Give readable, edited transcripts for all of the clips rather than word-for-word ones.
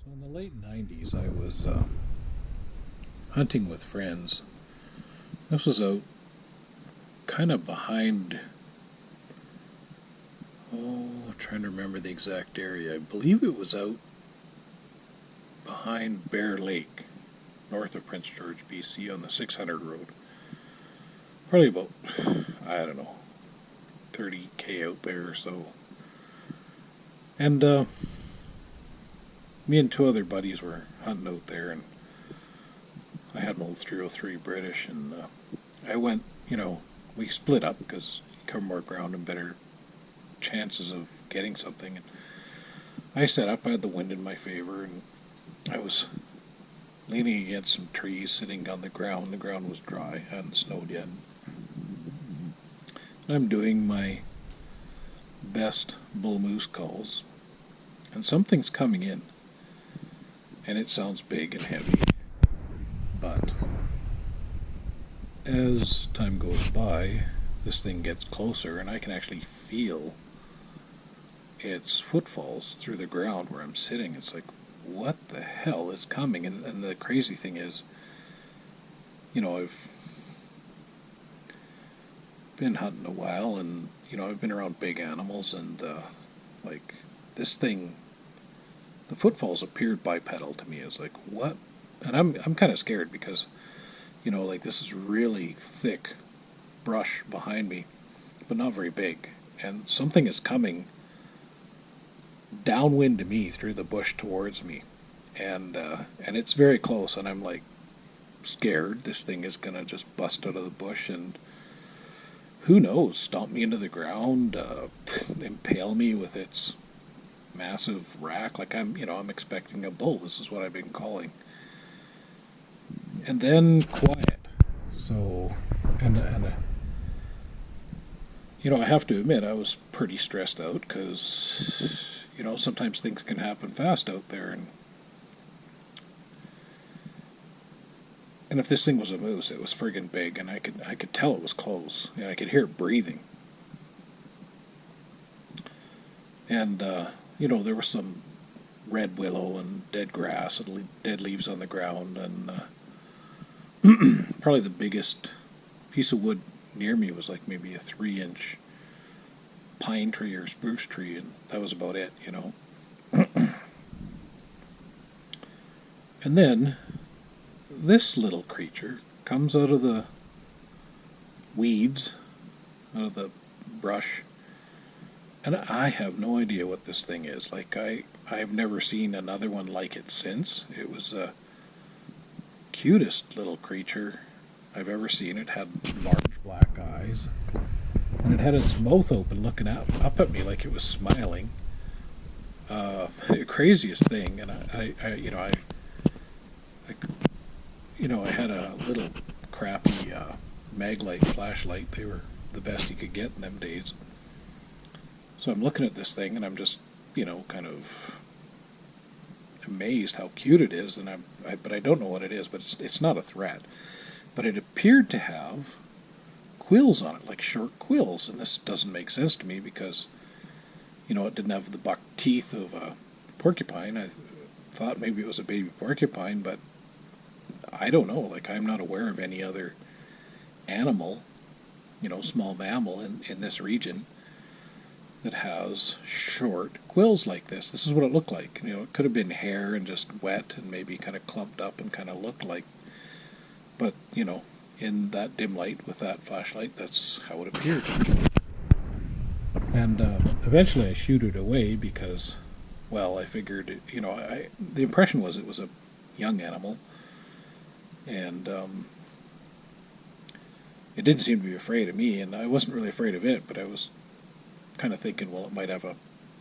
So in the late 90s, I was hunting with friends. This was out kind of behind, I'm trying to remember the exact area. I believe it was out behind Bear Lake, north of Prince George, BC, on the 600 road. Probably about, I don't know, 30K out there or so. And me and two other buddies were hunting out there, and I had an old 303 British, and I went, we split up because you cover more ground and better chances of getting something. And I set up, I had the wind in my favor, and I was leaning against some trees, sitting on the ground. The ground was dry, hadn't snowed yet. I'm doing my best bull moose calls, and something's coming in, and it sounds big and heavy. But as time goes by, this thing gets closer, and I can actually feel its footfalls through the ground where I'm sitting. It's like, what the hell is coming? And the crazy thing is, I've been hunting a while, and I've been around big animals, and like this thing, the footfalls appeared bipedal to me. It's like, what? And I'm kind of scared because like this is really thick brush behind me, but not very big, and something is coming downwind to me through the bush towards me, and it's very close, and I'm like scared this thing is gonna just bust out of the bush and who knows, stomp me into the ground, impale me with its massive rack. Like I'm expecting a bull. This is what I've been calling. And then quiet. So, and I have to admit, I was pretty stressed out because, sometimes things can happen fast out there. And if this thing was a moose, it was friggin' big, and I could tell it was close, and I could hear it breathing. And there was some red willow and dead grass and dead leaves on the ground, and probably the biggest piece of wood near me was like maybe a 3-inch pine tree or spruce tree, and that was about it. And then this little creature comes out of the weeds, out of the brush, and I have no idea what this thing is. Like I've never seen another one like it since. It was the cutest little creature I've ever seen. It had large black eyes, and it had its mouth open, looking up at me like it was smiling. The craziest thing, and I had a little crappy Maglite flashlight. They were the best you could get in them days. So I'm looking at this thing, and I'm just, kind of amazed how cute it is. And but I don't know what it is. But it's not a threat. But it appeared to have quills on it, like short quills, and this doesn't make sense to me because, it didn't have the buck teeth of a porcupine. I thought maybe it was a baby porcupine, but I don't know. Like, I'm not aware of any other animal, small mammal in this region that has short quills like this. This is what it looked like. It could have been hair and just wet and maybe kind of clumped up and kind of looked like, but, in that dim light with that flashlight, that's how it appeared. And eventually I shooed it away because, well, I figured, the impression was it was a young animal, and it didn't seem to be afraid of me, and I wasn't really afraid of it, but I was kind of thinking, well, it might have a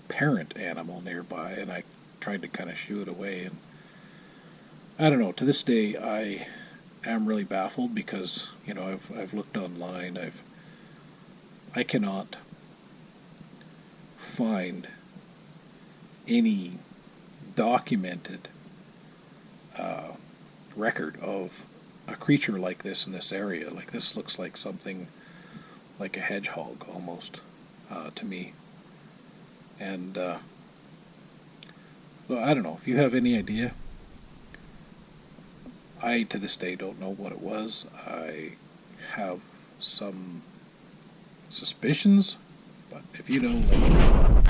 parent animal nearby, and I tried to kind of shoo it away, and I don't know, to this day I am really baffled because, I've looked online, I cannot find any documented record of a creature like this in this area. Like, this looks like something like a hedgehog almost to me. And So I don't know if you have any idea. I to this day don't know what it was. I have some suspicions, but if you know, let me know.